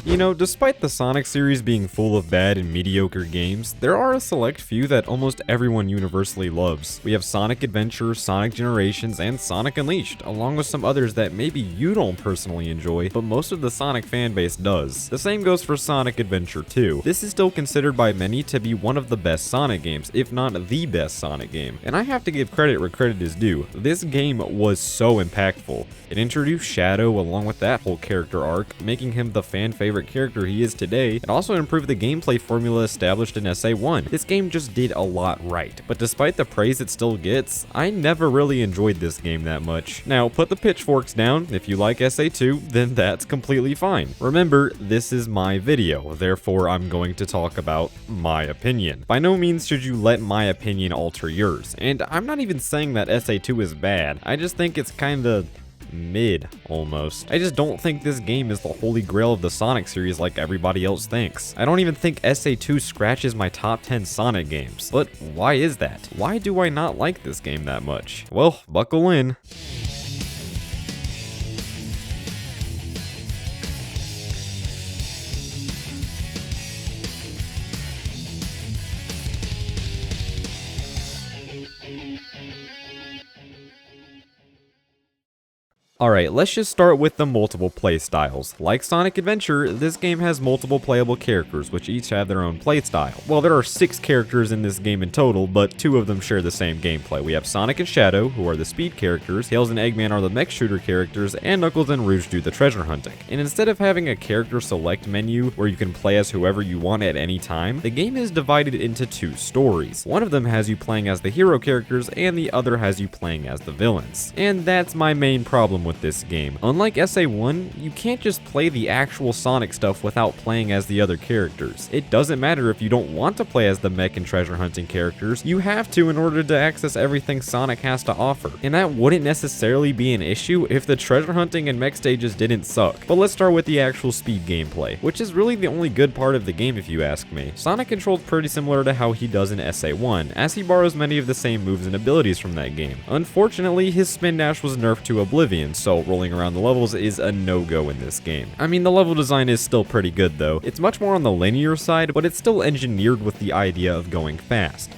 You know, despite the Sonic series being full of bad and mediocre games, there are a select few that almost everyone universally loves. We have Sonic Adventure, Sonic Generations, and Sonic Unleashed, along with some others that maybe you don't personally enjoy, but most of the Sonic fanbase does. The same goes for Sonic Adventure 2. This is still considered by many to be one of the best Sonic games, if not the best Sonic game. And I have to give credit where credit is due. This game was so impactful. It introduced Shadow along with that whole character arc, making him the fan favorite character he is today. It also improved the gameplay formula established in SA1. This game just did a lot right. But despite the praise it still gets, I never really enjoyed this game that much. Now, put the pitchforks down. If you like SA2, then that's completely fine. Remember, this is my video, therefore I'm going to talk about my opinion. By no means should you let my opinion alter yours. And I'm not even saying that SA2 is bad. I just think it's kinda mid, almost. I just don't think this game is the holy grail of the Sonic series like everybody else thinks. I don't even think SA2 scratches my top 10 Sonic games. But why is that? Why do I not like this game that much? Well, buckle in. Alright, let's just start with the multiple playstyles. Like Sonic Adventure, this game has multiple playable characters, which each have their own playstyle. Well, there are 6 characters in this game in total, but 2 of them share the same gameplay. We have Sonic and Shadow, who are the speed characters, Tails and Eggman are the mech shooter characters, and Knuckles and Rouge do the treasure hunting. And instead of having a character select menu where you can play as whoever you want at any time, the game is divided into 2 stories. One of them has you playing as the hero characters, and the other has you playing as the villains. And that's my main problem with this game. Unlike SA1, you can't just play the actual Sonic stuff without playing as the other characters. It doesn't matter if you don't want to play as the mech and treasure hunting characters, you have to in order to access everything Sonic has to offer. And that wouldn't necessarily be an issue if the treasure hunting and mech stages didn't suck. But let's start with the actual speed gameplay, which is really the only good part of the game if you ask me. Sonic controls pretty similar to how he does in SA1, as he borrows many of the same moves and abilities from that game. Unfortunately, his spin dash was nerfed to oblivion, so rolling around the levels is a no-go in this game. I mean, the level design is still pretty good though. It's much more on the linear side, but it's still engineered with the idea of going fast.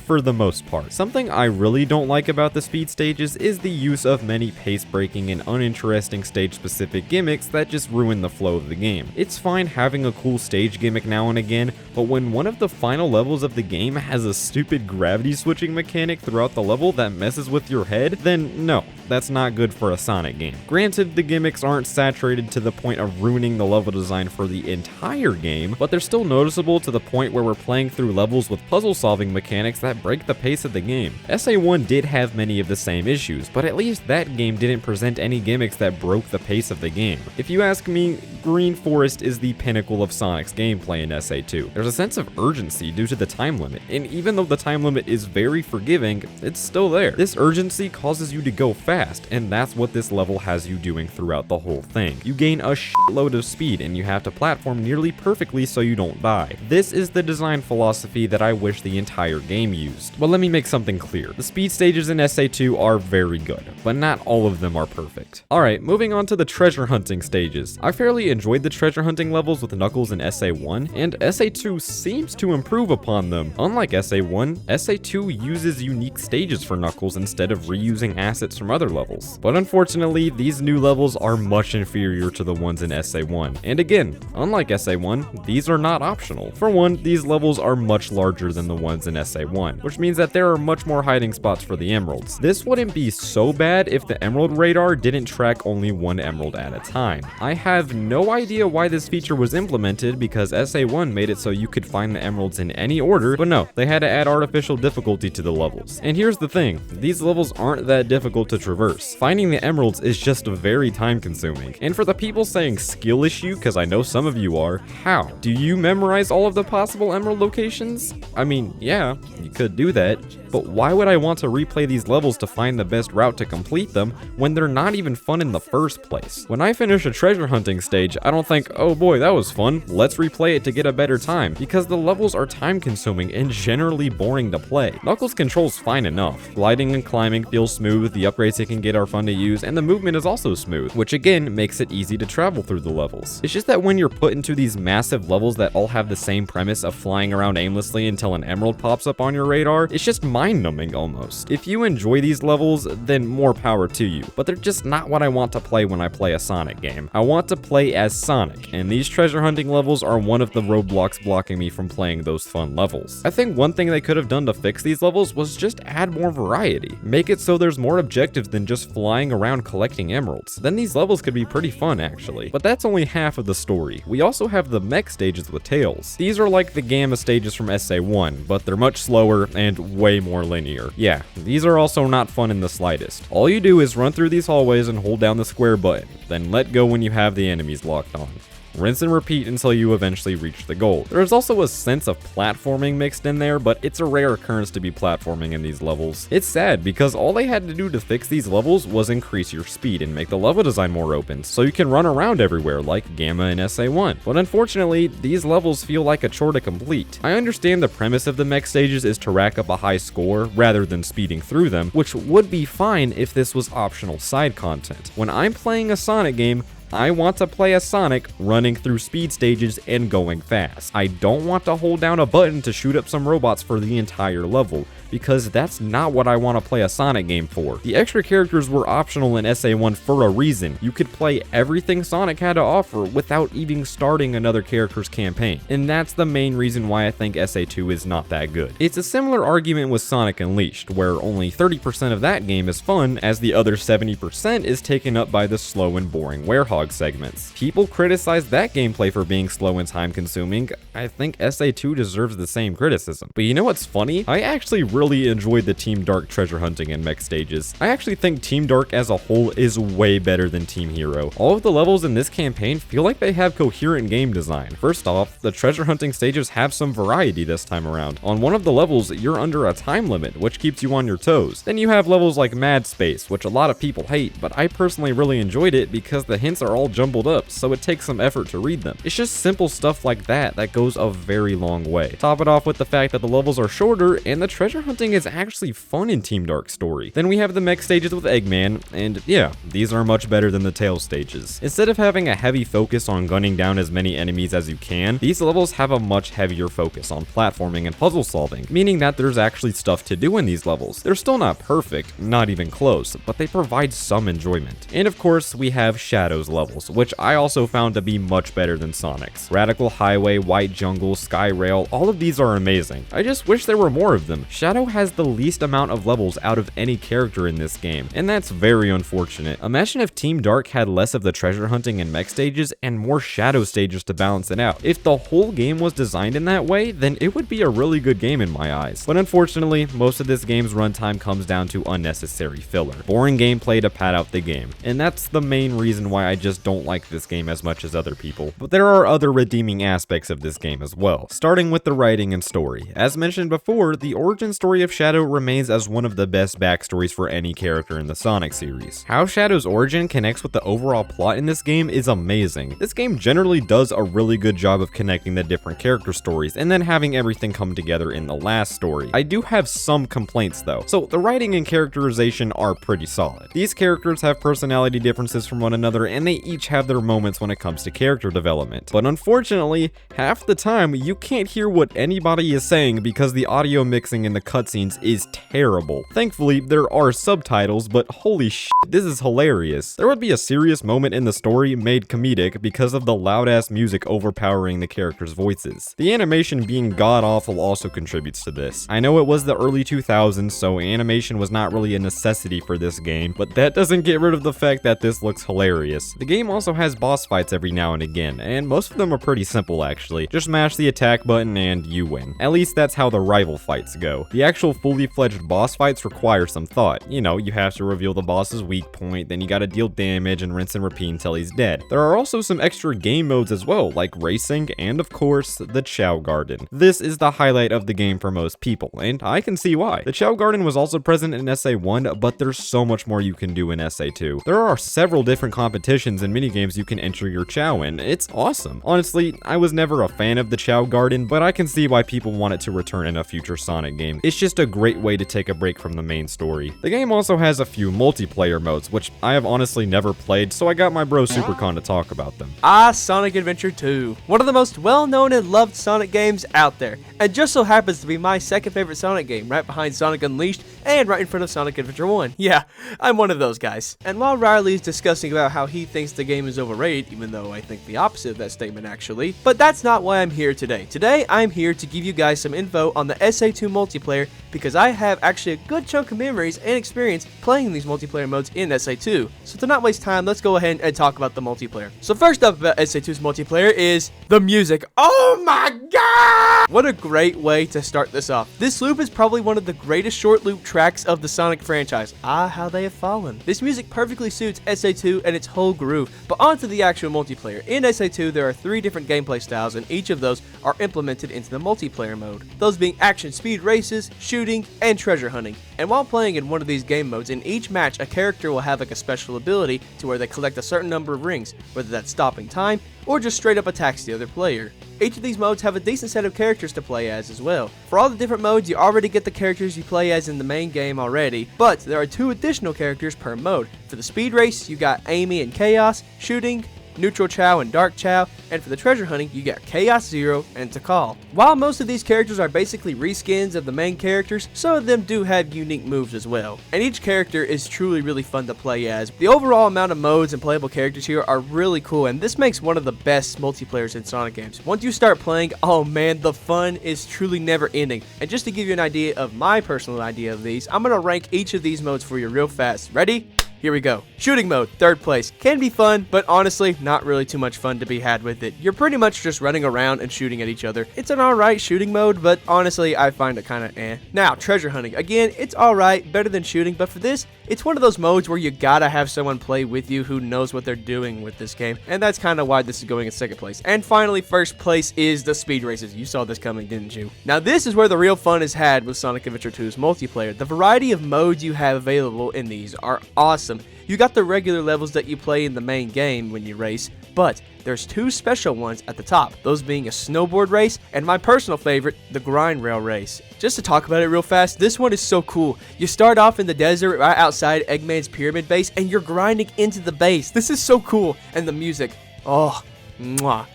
For the most part. Something I really don't like about the speed stages is the use of many pace-breaking and uninteresting stage-specific gimmicks that just ruin the flow of the game. It's fine having a cool stage gimmick now and again, but when one of the final levels of the game has a stupid gravity switching mechanic throughout the level that messes with your head, then no, that's not good for a Sonic game. Granted, the gimmicks aren't saturated to the point of ruining the level design for the entire game, but they're still noticeable to the point where we're playing through levels with puzzle-solving mechanics that break the pace of the game. SA1 did have many of the same issues, but at least that game didn't present any gimmicks that broke the pace of the game. If you ask me, Green Forest is the pinnacle of Sonic's gameplay in SA2. There's a sense of urgency due to the time limit, and even though the time limit is very forgiving, it's still there. This urgency causes you to go fast, and that's what this level has you doing throughout the whole thing. You gain a shitload of speed, and you have to platform nearly perfectly so you don't die. This is the design philosophy that I wish the entire game used. But let me make something clear. The speed stages in SA2 are very good, but not all of them are perfect. Alright, moving on to the treasure hunting stages. I fairly enjoyed the treasure hunting levels with Knuckles in SA1, and SA2 seems to improve upon them. Unlike SA1, SA2 uses unique stages for Knuckles instead of reusing assets from other levels. But unfortunately, these new levels are much inferior to the ones in SA1. And again, unlike SA1, these are not optional. For one, these levels are much larger than the ones in SA1, which means that there are much more hiding spots for the emeralds. This wouldn't be so bad if the emerald radar didn't track only one emerald at a time. I have no idea why this feature was implemented because SA1 made it so you could find the emeralds in any order, but no, they had to add artificial difficulty to the levels. And here's the thing, these levels aren't that difficult to traverse. Finding the emeralds is just very time consuming. And for the people saying skill issue, because I know some of you are, how? Do you memorize all of the possible emerald locations? I mean, yeah, you could do that, but why would I want to replay these levels to find the best route to complete them when they're not even fun in the first place? When I finish a treasure hunting stage, stage, I don't think, oh boy, that was fun, let's replay it to get a better time, because the levels are time consuming and generally boring to play. Knuckles controls fine enough. Gliding and climbing feels smooth, the upgrades it can get are fun to use, and the movement is also smooth, which again makes it easy to travel through the levels. It's just that when you're put into these massive levels that all have the same premise of flying around aimlessly until an emerald pops up on your radar, it's just mind-numbing almost. If you enjoy these levels, then more power to you, but they're just not what I want to play when I play a Sonic game. I want to play as Sonic, and these treasure hunting levels are one of the roadblocks blocking me from playing those fun levels. I think one thing they could have done to fix these levels was just add more variety. Make it so there's more objectives than just flying around collecting emeralds. Then these levels could be pretty fun actually. But that's only half of the story. We also have the mech stages with tails. These are like the gamma stages from SA1, but they're much slower and way more linear. Yeah, these are also not fun in the slightest. All you do is run through these hallways and hold down the square button, then let go when you have the enemies locked on. Rinse and repeat until you eventually reach the goal. There is also a sense of platforming mixed in there, but it's a rare occurrence to be platforming in these levels. It's sad because all they had to do to fix these levels was increase your speed and make the level design more open, so you can run around everywhere like Gamma and SA1. But unfortunately, these levels feel like a chore to complete. I understand the premise of the mech stages is to rack up a high score rather than speeding through them, which would be fine if this was optional side content. When I'm playing a Sonic game, I want to play as Sonic running through speed stages and going fast. I don't want to hold down a button to shoot up some robots for the entire level, because that's not what I want to play a Sonic game for. The extra characters were optional in SA1 for a reason. You could play everything Sonic had to offer without even starting another character's campaign, and that's the main reason why I think SA2 is not that good. It's a similar argument with Sonic Unleashed, where only 30% of that game is fun, as the other 70% is taken up by the slow and boring Werehog segments. People criticize that gameplay for being slow and time consuming. I think SA2 deserves the same criticism. But you know what's funny? I actually really enjoyed the Team Dark treasure hunting and mech stages. I actually think Team Dark as a whole is way better than Team Hero. All of the levels in this campaign feel like they have coherent game design. First off, the treasure hunting stages have some variety this time around. On one of the levels, you're under a time limit, which keeps you on your toes. Then you have levels like Mad Space, which a lot of people hate, but I personally really enjoyed it because the hints are all jumbled up, so it takes some effort to read them. It's just simple stuff like that that goes a very long way. Top it off with the fact that the levels are shorter and the treasure hunting is actually fun in Team Dark's story. Then we have the mech stages with Eggman, and yeah, these are much better than the Tails stages. Instead of having a heavy focus on gunning down as many enemies as you can, these levels have a much heavier focus on platforming and puzzle solving, meaning that there's actually stuff to do in these levels. They're still not perfect, not even close, but they provide some enjoyment. And of course, we have Shadow's levels, which I also found to be much better than Sonic's. Radical Highway, White Jungle, Sky Rail, all of these are amazing. I just wish there were more of them. Shadow has the least amount of levels out of any character in this game, and that's very unfortunate. Imagine if Team Dark had less of the treasure hunting and mech stages and more Shadow stages to balance it out. If the whole game was designed in that way, then it would be a really good game in my eyes. But unfortunately, most of this game's runtime comes down to unnecessary filler. Boring gameplay to pad out the game, and that's the main reason why I just don't like this game as much as other people. But there are other redeeming aspects of this game as well, starting with the writing and story. As mentioned before, the origin story of Shadow remains as one of the best backstories for any character in the Sonic series. How Shadow's origin connects with the overall plot in this game is amazing. This game generally does a really good job of connecting the different character stories and then having everything come together in the last story. I do have some complaints though. So the writing and characterization are pretty solid. These characters have personality differences from one another and they each have their moments when it comes to character development. But unfortunately, half the time you can't hear what anybody is saying because the audio mixing in the cutscenes is terrible. Thankfully, there are subtitles, but holy shit, this is hilarious. There would be a serious moment in the story made comedic because of the loud-ass music overpowering the characters' voices. The animation being god-awful also contributes to this. I know it was the early 2000s, so animation was not really a necessity for this game, but that doesn't get rid of the fact that this looks hilarious. The game also has boss fights every now and again, and most of them are pretty simple actually. Just mash the attack button and you win. At least that's how the rival fights go. The actual fully fledged boss fights require some thought. You know, you have to reveal the boss's weak point, then you gotta deal damage and rinse and repeat until he's dead. There are also some extra game modes as well, like racing and of course, the Chao Garden. This is the highlight of the game for most people, and I can see why. The Chao Garden was also present in SA1, but there's so much more you can do in SA2. There are several different competitions and minigames you can enter your Chao in. It's awesome. Honestly, I was never a fan of the Chao Garden, but I can see why people want it to return in a future Sonic game. It's just a great way to take a break from the main story. The game also has a few multiplayer modes, which I have honestly never played, so I got my bro Supercon to talk about them. Sonic Adventure 2. One of the most well-known and loved Sonic games out there, and just so happens to be my second favorite Sonic game, right behind Sonic Unleashed and right in front of Sonic Adventure 1. Yeah, I'm one of those guys. And while Riley is discussing about how he thinks the game is overrated, even though I think the opposite of that statement actually, but that's not why I'm here today. Today, I'm here to give you guys some info on the SA2 multiplayer because I have actually a good chunk of memories and experience playing these multiplayer modes in SA2. So to not waste time, let's go ahead and talk about the multiplayer. So first up about SA2's multiplayer is the music. Oh my god! What a great way to start this off. This loop is probably one of the greatest short loop tracks of the Sonic franchise. How they have fallen. This music perfectly suits SA2 and its whole groove. But on to the actual multiplayer. In SA2, there are 3 different gameplay styles, and each of those are implemented into the multiplayer mode. Those being action speed races, shooting, and treasure hunting. And while playing in one of these game modes, in each match, a character will have like a special ability to where they collect a certain number of rings, whether that's stopping time or just straight up attacks the other player. Each of these modes have a decent set of characters to play as well. For all the different modes, you already get the characters you play as in the main game already, but there are 2 additional characters per mode. For the speed race, you got Amy and Chaos, shooting, Neutral Chao and Dark Chao, and for the treasure hunting, you got Chaos Zero and Tikal. While most of these characters are basically reskins of the main characters, some of them do have unique moves as well, and each character is truly really fun to play as. The overall amount of modes and playable characters here are really cool, and this makes one of the best multiplayers in Sonic games. Once you start playing, oh man, the fun is truly never ending. And just to give you an idea of my personal idea of these, I'm going to rank each of these modes for you real fast. Ready? Here we go. Shooting mode, 3rd place. Can be fun, but honestly, not really too much fun to be had with it. You're pretty much just running around and shooting at each other. It's an alright shooting mode, but honestly, I find it kinda eh. Now, treasure hunting. Again, it's alright, better than shooting, but for this, it's one of those modes where you gotta have someone play with you who knows what they're doing with this game, and that's kinda why this is going in 2nd place. And finally, 1st place is the speed races. You saw this coming, didn't you? Now, this is where the real fun is had with Sonic Adventure 2's multiplayer. The variety of modes you have available in these are awesome. You got the regular levels that you play in the main game when you race, but there's 2 special ones at the top, those being a snowboard race and my personal favorite, the grind rail race. Just to talk about it real fast, this one is so cool. You start off in the desert right outside Eggman's pyramid base and you're grinding into the base. This is so cool, and the music, oh, mwah.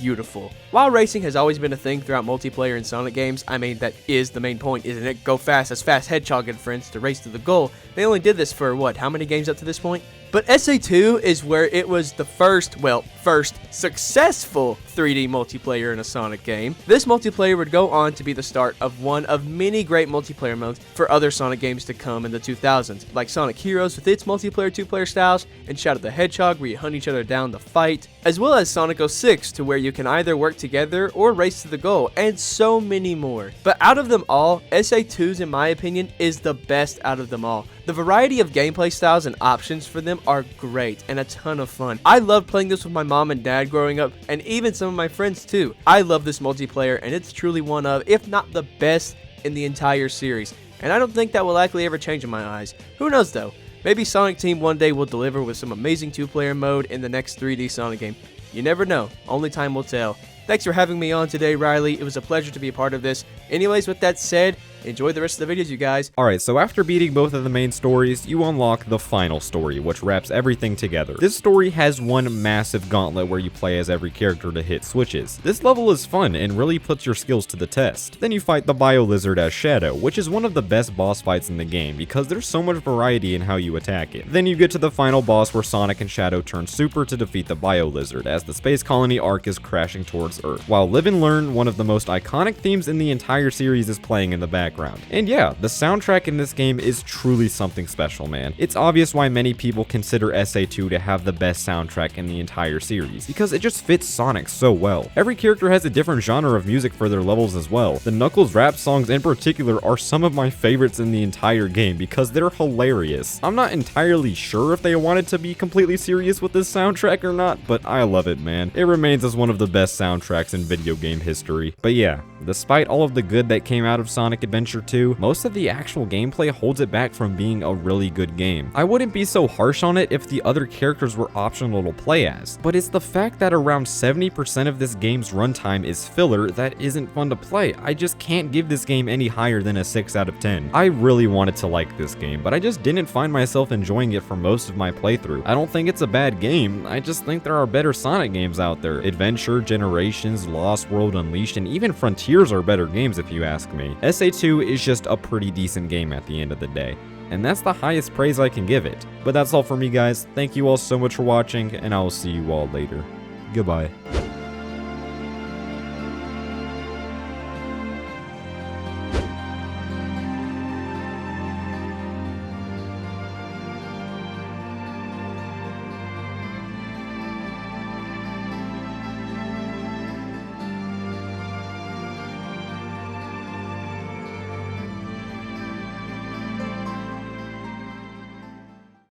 Beautiful. While racing has always been a thing throughout multiplayer in Sonic games, I mean, that is the main point, isn't it? Go fast as Fast Hedgehog and friends to race to the goal. They only did this for, what, how many games up to this point? But SA2 is where it was the first successful 3D multiplayer in a Sonic game. This multiplayer would go on to be the start of one of many great multiplayer modes for other Sonic games to come in the 2000s, like Sonic Heroes with its multiplayer 2-player styles, and Shadow the Hedgehog where you hunt each other down to fight, as well as Sonic 06 to where you can either work together or race to the goal, and so many more. But out of them all, SA2's, in my opinion, is the best out of them all. The variety of gameplay styles and options for them are great and a ton of fun. I loved playing this with my mom and dad growing up, and even some of my friends too. I love this multiplayer, and it's truly one of, if not the best in the entire series. And I don't think that will likely ever change in my eyes. Who knows though? Maybe Sonic Team one day will deliver with some amazing 2-player mode in the next 3D Sonic game. You never know. Only time will tell. Thanks for having me on today, Riley. It was a pleasure to be a part of this. Anyways, with that said, enjoy the rest of the videos, you guys. Alright, so after beating both of the main stories, you unlock the final story, which wraps everything together. This story has one massive gauntlet where you play as every character to hit switches. This level is fun and really puts your skills to the test. Then you fight the Bio Lizard as Shadow, which is one of the best boss fights in the game because there's so much variety in how you attack it. Then you get to the final boss where Sonic and Shadow turn super to defeat the Bio Lizard as the space colony arc is crashing towards Earth. While Live and Learn, one of the most iconic themes in the entire series, is playing in the background. background. And yeah, the soundtrack in this game is truly something special, man. It's obvious why many people consider SA2 to have the best soundtrack in the entire series, because it just fits Sonic so well. Every character has a different genre of music for their levels as well. The Knuckles rap songs in particular are some of my favorites in the entire game because they're hilarious. I'm not entirely sure if they wanted to be completely serious with this soundtrack or not, but I love it, man. It remains as one of the best soundtracks in video game history. But yeah, despite all of the good that came out of Sonic Adventure 2, most of the actual gameplay holds it back from being a really good game. I wouldn't be so harsh on it if the other characters were optional to play as, but it's the fact that around 70% of this game's runtime is filler that isn't fun to play. I just can't give this game any higher than a 6 out of 10. I really wanted to like this game, but I just didn't find myself enjoying it for most of my playthrough. I don't think it's a bad game, I just think there are better Sonic games out there. Adventure, Generations, Lost World Unleashed, and even Frontiers are better games if you ask me. SA2 is just a pretty decent game at the end of the day, and that's the highest praise I can give it. But that's all for me, guys. Thank you all so much for watching, and I will see you all later. Goodbye.